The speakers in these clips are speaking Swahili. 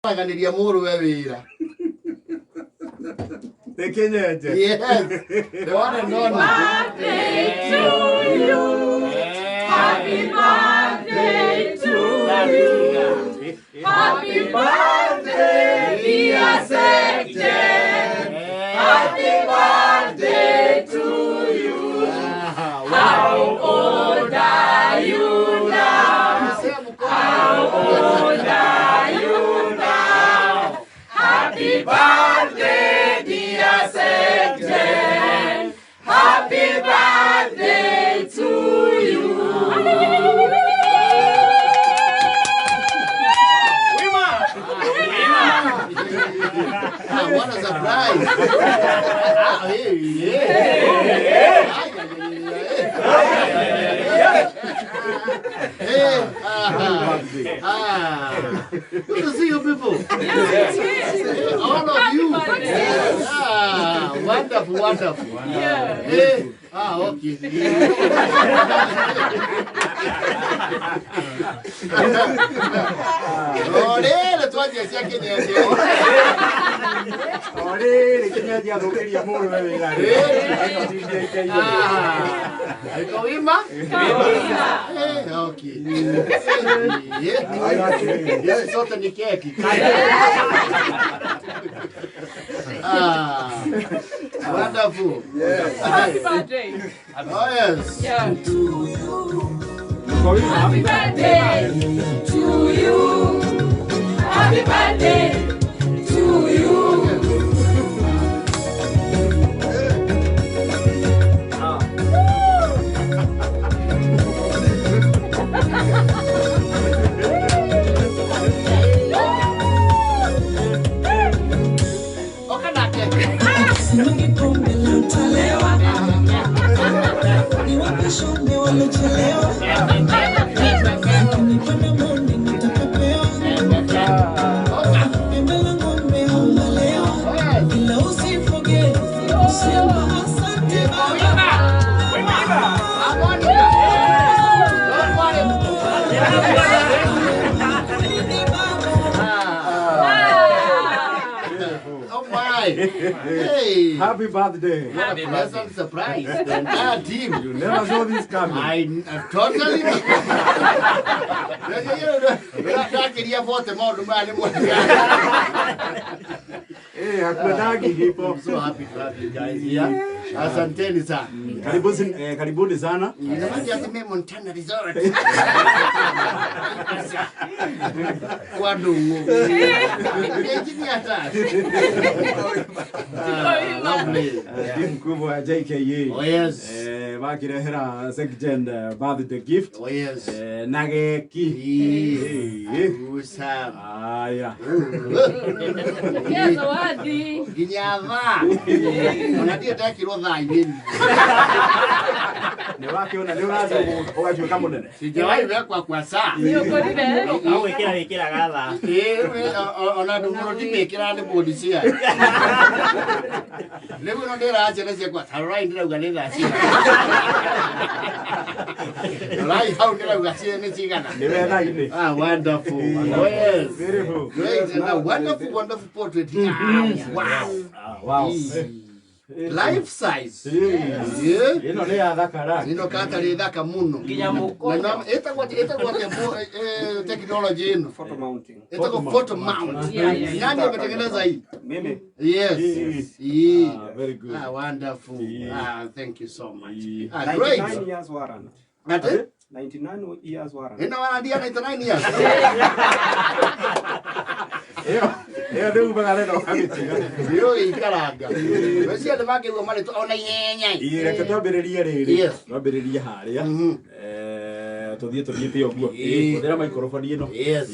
Paganiria muru wewira. The Kenyatta. Yes. The one and only. Birthday to you. Happy birthday to you. Happy birthday, dear Secretary. Happy birthday to you. How old are you now? How old are you now? Happy birthday, dear Secretary. Happy birthday to you. What a surprise! Good to see you people. All of you. Wonderful, wonderful. Okay. Wonderful. Happy birthday. Oh yes. Yeah. Happy birthday to you. Happy birthday to you. Hey! Happy birthday! What a pleasant surprise! The entire team. You never saw this coming. I totally. Hey, hakudagi hipo. I'm so happy to have you guys here. Asanteni sana. Karibuni sana. Inabidi aseme Montana Resort. Wadungu. Engineer task. Lovely. Timu mkubwa wa JKE. Oh yes. Wakirehera second birthday gift. Oh yes. Nageki. Usama. Aya. Yes, zawadi. Ginyava. Unadia takiro dhai. Ni wakiona leo nazo wajue kama nene. Sijawahi wekwa kwa saa. Ndio kolile. Au wekera gatha. Ona ndumuro ndimekira ndi polisia. Leo no ndera acha nese kwa tharai ndira uganira cia. Rai how ndira ugacia ni cigana. Ni wena ini. Wonderful. Oh yes. Beautiful. Great and a wonderful portrait. Wow. Wow. Life size. Yeah. Ino le athakara. Ino kata le thaka muno. Nginya muko. Na eta kwa technology ino. Photo mounting. Eta kwa photo mount. Nani ametengeneza hii? Mimi. Yes. Very good. Wonderful. Thank you so much. Great. Great. 99 years warrant. 99 years warrant. Ina wanadia 99 years. Eo ndio bagale no kamitiga. Yo ikaranga. Wesi ande makegwa mali tu ona nyenya. Reke twambiririe riri. Yes. Twambiririe haria. Tuthie oguo. Kuthira microphone ino. Yes.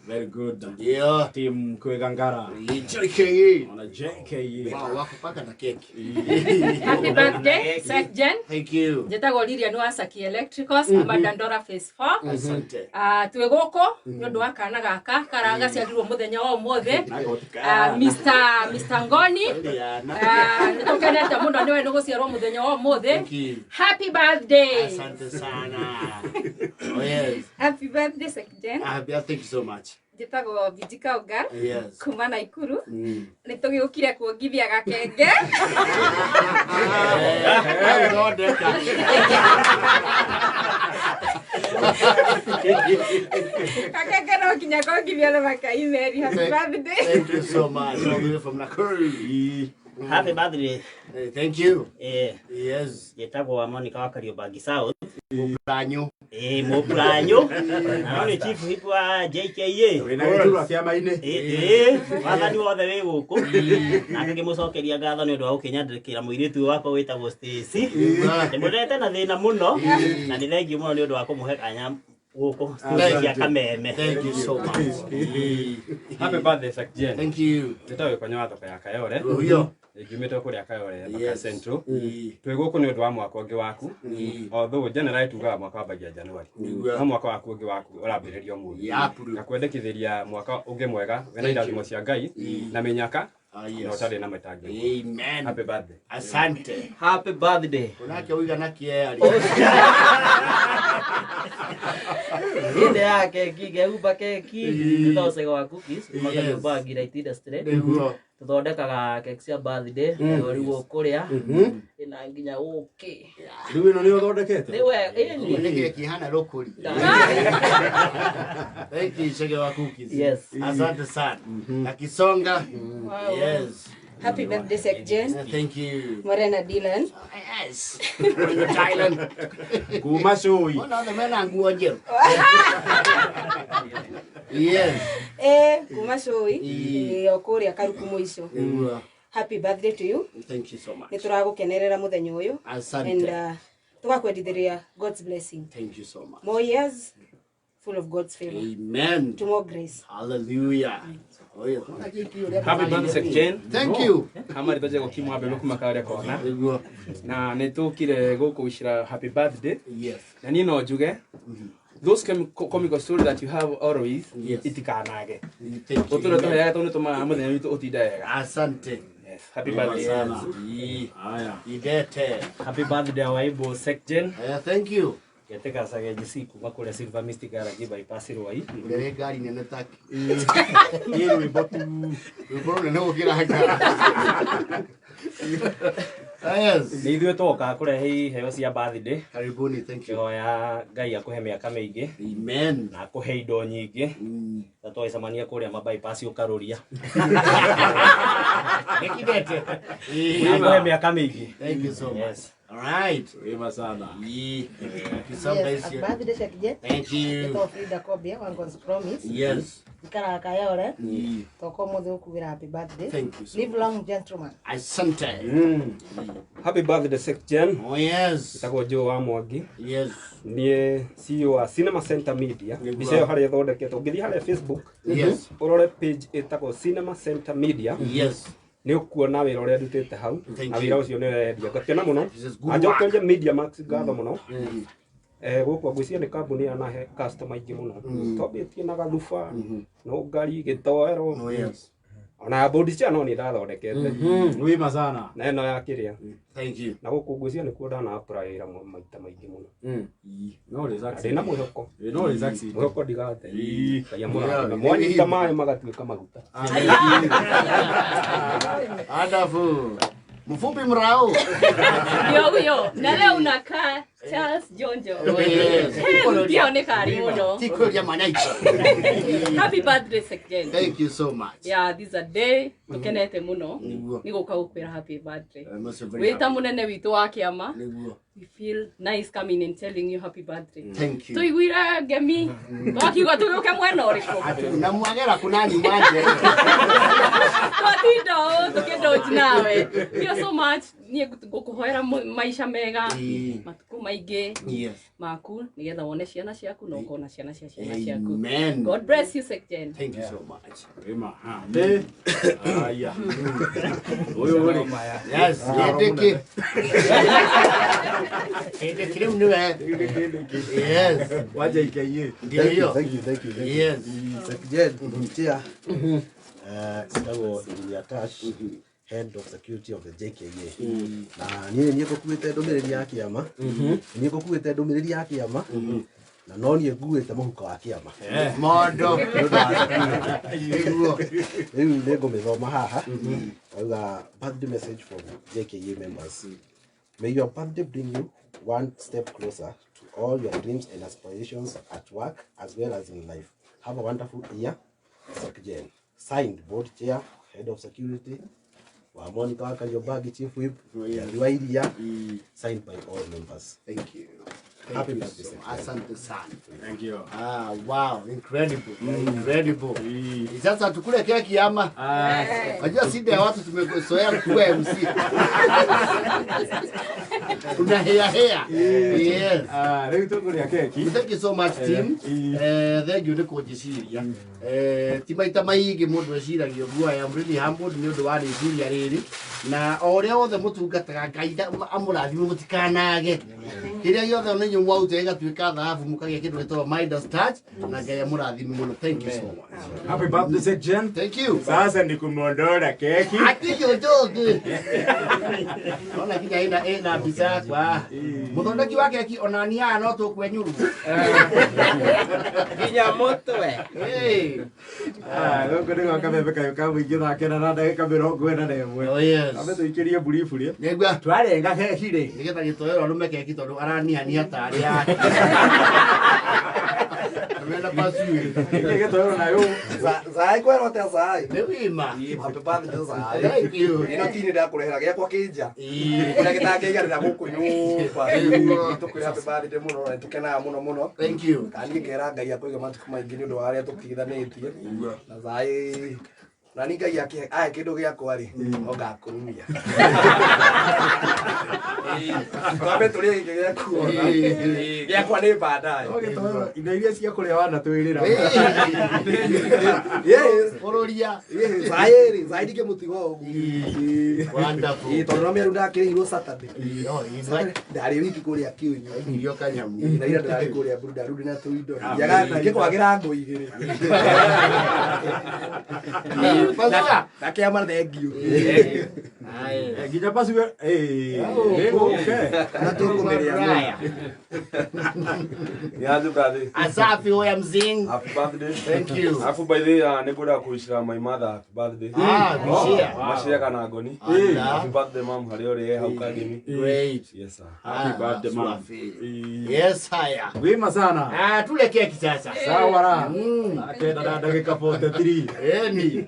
Very good. Yeah. Team kwegangara. JKE. Ona JKE. Wow, wako paka na keki. Happy birthday, Secgen. Thank you. Njetago Liria no Asaki Electricals, Abandandora Phase 4. Asante. Twe goko nyondo wakana gaka karaga ciadirwo muthenya wa umothe. Mr. Ngoni. Nitokenete muno niwe no guciarwo muthenya wa umothe. Happy birthday. Asante sana. Oh yes. Happy birthday, Secgen. Thank you so much. Njĩtagwo Bijika Ogar. Yes. Kuma Naikuru. Nĩ tũgĩũkire kuongithia gakenge. Gakenge no nginya kongithia na makaimeri. Happy birthday. Thank you so much. All the way from Nakuru. Happy birthday. Thank you. Yes. Njĩtagwo Monica wa Kariobangi South. Mũbranyo. Mũbranyo. Na nĩ chief hipu wa JKA. Wĩna gĩturwa kĩama-inĩ. Wathani wothe wĩ gũkũ. Na ngĩmũcokeria ngatho nĩ ũndũ wa gũkĩnyandĩkĩra mũirĩtu wakwa wĩtagwo Stacy. Ndĩmwendete na thĩna mũno. Na nĩ thengiũ mũno nĩ ũndũ wa kũmũhe kanya gũkũ cia kameme. Thank you so much. Happy birthday Sakjen. Thank you. Nĩtawĩ konyo thoko ya Kayore. Huyo. Ngimĩte kũrĩa Kayore thoko Central. Twĩ gũkũ nĩ ũndũ wa mwaka ũngĩ waku. Although generally tugaga mwaka wambagia January. No mwaka waku ũngĩ waku ũrambĩrĩria ũmũthĩ. Na kwendekithĩria mwaka ũngĩ mwega wena irathimo cia Ngai na mĩnyaka. Na ũtarĩ na mĩtangĩko. Amen. Happy birthday. Asante. Happy birthday. Unake uigana kĩeri. Inde ya keki, geumba keki, those gwa cookies, maganyumba Giraiti industry. Tuthondekaga keki cia birthday, riu kuria, ina nginya uki. Riu ĩno nĩ ũthondekete? Nĩ keki hana rũkũri. Thank you, Shege wa cookies. Yes. Asante sana. Na Kisonga. Yes. Happy birthday Sakjen. Thank you. Morena Dylan. Yes. From Thailand. Kuma Cui. Mbona mena nguo njerũ? Yes. Kuma Cui. Okuria Karuku Muico. Happy birthday to you. Thank you so much. Nĩ tũragũkenerera mũthenya ũyũ. Asante. And tũgakwendithĩria God's blessing. Thank you so much. More years full of God's favor. Amen. To more grace. Hallelujah. Happy birthday Sakjen. Thank you. Hamari toje gukimwa mbere kuma kare kona. Na nitukire gukuishira happy birthday. Yes. Na ni no njuge. Those comical stories that you have always itikanage. Uturo to ya to tuma muthenya witu utindaga. Asante. Yes. Happy birthday. Haya. Idete. Happy birthday Waibo Sakjen. Thank you. Geteka sage jisi kuma kule Silver Mystic Garage bypass Rwai. Ule gari nene taki. Hiyo ibotu. Mbona nene ukira haka. Yes. Ni ithuĩ twoka kũrehe iheo cia birthday. Karibuni, thank you. Kĩhoya Ngai akũhe mĩaka mĩingĩ. Amen. Na akũhe indo nyingĩ. Na twacemania kũrĩa mabypass ũkaruria. Ekidete. Akũhe mĩaka mĩingĩ. Thank you so much. Yes. All right. Wema sana. Happy birthday Sakjen. Thank you. Ito Frida Kobia wa God's promise. Yes. Ikara Kayore. Toko muthe ukugira happy birthday. Thank you so Live long gentleman. Asante. Happy birthday Sakjen. Oh yes. Itagwo Joe wa Mwangi. Yes. Ni CEO wa Cinema Center Media. Bica yo haria thondeketwo ngithi haria Facebook. Yes. Urore page itagwo Cinema Center Media. Yes. Ni ukuona wira uria ndutite hau na wira ucio ni wendia ngakena muno good anjokeria Media Max ngatho muno gukwa ngwiciria ni kambuni anahe customer ingi muno tobitie na gathuba no ngari gitoero Oh yes. ona bodi cia no ni ndathondekete Wema sana. na eno ya kiria Thank you. na gukwa ngwiciria ni kuo ndana apply ira maita maingi muno No relax. ndina mwihoko No relax. mwihoko ndigate ya mura mwanyita maĩ magatuĩka maguta Wonderful. Mfupi mrao. Yo, na leo unakaa Charles Jonjo. Ndio ni karibu no. Tiko ya manaita. Happy birthday Sakjen. Thank you so much. Yeah, this is a day tukenete muno. Niko kaukwira happy birthday. Wita munene witu wa kiama. We feel nice coming and telling you happy birthday. Thank you. Tuiguira gemi. Twakiuga tuguke mwena uriko. Na mwagera kunani manje. Twatindo tukidoji nawe. Thank you so much. Niĩ ngũkũhoera maisha mega. Matuko maingĩ. Yes. Maku nigetha wone ciana ciaku na ukona ciana cia ciana ciaku. Amen. God bless you Sakjen. Thank you so much. Wema. Haya. Oyo uri. Yes, yedeke. Yedeke mniwe. Yes. Waje ikaye. Ndio hiyo. Thank you. Yes. Sakjen, mtia. Stago Iliatash, head of security of the JKA. Na niĩ nĩ ngũkuĩte ndũmĩrĩri ya kĩama. Nĩ ngũkuĩte ndũmĩrĩri ya kĩama. Na no nie nguite muhuko wa kiama. Mondo. Riu nego mithoma haha. Auga birthday message from JKA members. May your birthday bring you one step closer to all your dreams and aspirations at work as well as in life. Have a wonderful year. Secretary. Signed, board chair, head of security, Monica Kayobagi, chief whip, signed by all members. Thank you. Happy birthday. Asante sana. Thank you. Wow, incredible. Incredible. Sasa tukule keki ama? Unajua shida ya watu tumezoea kuwa MC. Kuna hea. Yes. Leo tukule keki. Thank you so much team. Thank you niko jisiria. Timaita maigi mundu eciragio guo I am really humbled ni undu wa riciria riri. Na oria othe mutungataga Ngai amurathime mutikanage. Kiria giothe ni nyu mwauta igatuika thahabu mukagia kindu gitwa Midas touch na Ngai amurathime muno. Thank you so much. Happy birthday section. Thank you. Sasa ni kumondora keki. Akije utoke. Ona kinya ina pizza kwa. Muthondeki wa keki onania no tukwenyuru. Kinya moto we. Hey. Goko ni wakabebe kayo wingi thakena na ndagika 41. Oh yes. Abe tuikirie brifu ri. Negwa Twarenga keki ri. nigetha gitoero rume keki tondu arania tari yake. Amenda pasui. Gitoero nayo. Zai kwero te zai. Newima. Happy birthday zai. Thank you. Ino tini ndakurehera giakwa kinja. Ina gitangigarira guku nyumba. Tukwira happy birthday muno na tukenaga muno. Thank you. Kandi ngera Ngai akuiga matuku maingi ni undu wa aria tukithanitie. Na zai na ninga yake kindu giakwa ri ogakurumia. Twabe turi giakwa. Giakwa ni baadaye. Gitoero ina iria cia kuria wana twirira. Yes. Ororia. Zai dige mutigo ogu. Wonderful. Tondu mimi ndakirihirwo Saturday. Exactly. Ndari wiki kuria kiunyo. Irio kanyamu. Na ira ndari kuria bruda rudi na tuindo. Yaga ngikwagira ngo igiri. Pasua. Takiama thank you. Ai. Ginya pasu okay. Na tukumeria. Niaje brother. Asafi oya mzing. Happy birthday. Thank you. Afu by the way, nikuda kuishira my mother happy birthday. Mashia kana Ngoni. Happy birthday mom, hari ore hau kagini. Great. Yes sir. Happy birthday mom. Yes haya. Wima sana. Tule keki sasa. Sawa ra. Akenda na dakika 43. Eni.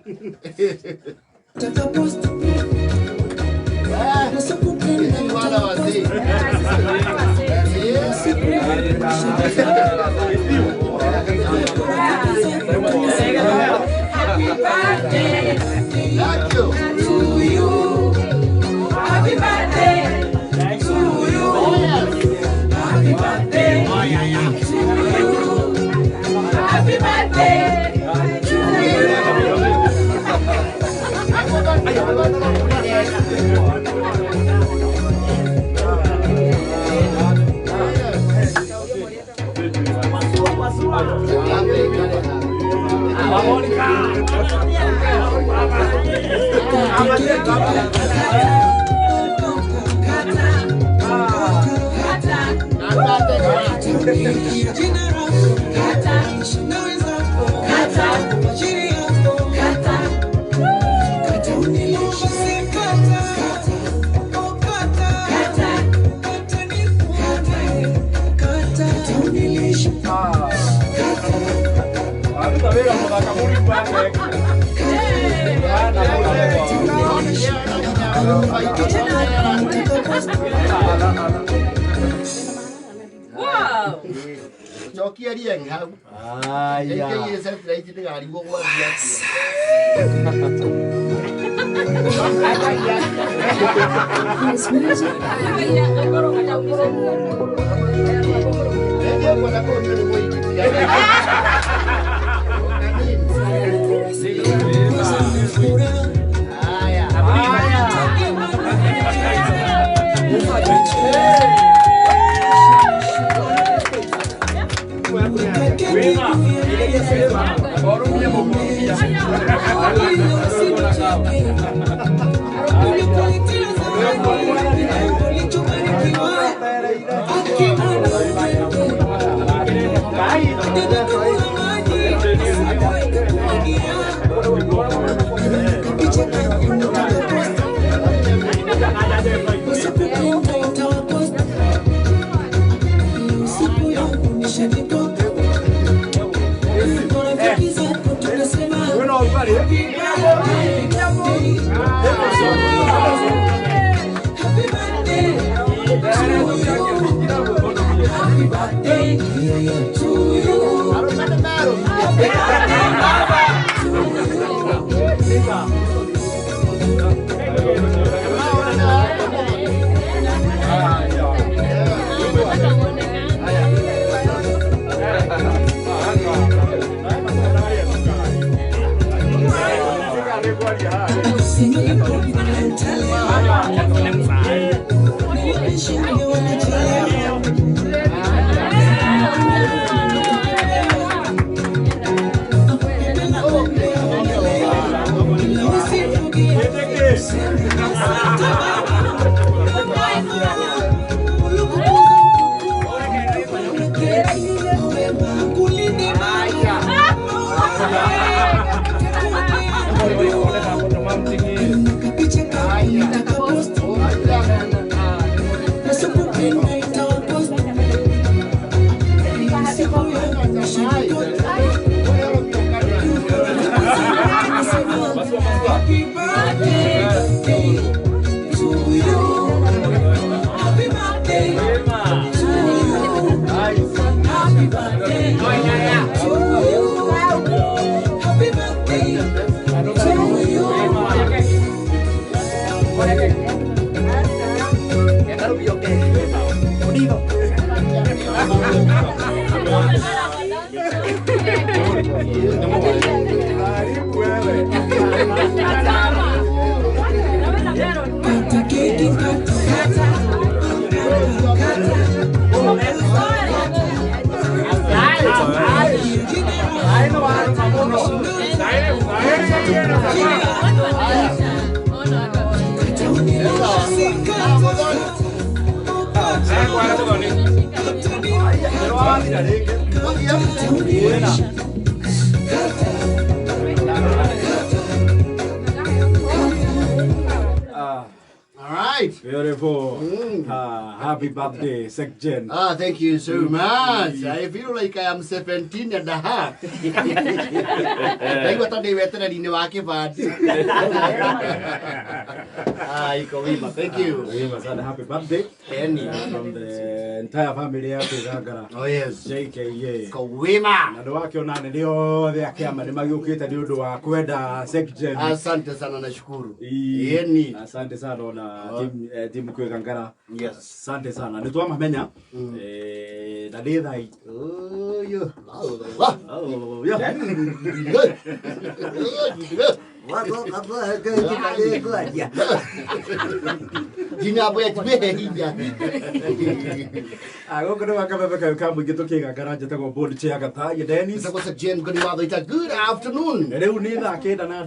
Wala wazee. Happy birthday to you. Happy birthday to you. Happy birthday to you. Happy birthday to wow. Chokia rieng hau. Aya. Eke yesa traiti de gari go wa dia. Beautiful. Happy birthday, Sekjen. Thank you so much. I feel like I am 17 and a half. Like what they were telling you, Waki Bad. Thank you. Happy birthday. From the entire family of Gagara. Oh, yes. JKA. Kowima. Na wake onane ndio the akema ni magiukite ni undu wa kwenda Sekjen. Asante sana nashukuru. Yeni. Asante sana na timu kwa Gagara. Yes. Asante sana. Nitwamamenya na ndithai. Oh, yo. Oh, yeah. Jina boya tibe hinya. Ago kana wakabeka kamwe gitukiga garanja tego board chia gata ye Dennis. Sako sa Jen Ngoni. Good afternoon. Reu ni tha kenda na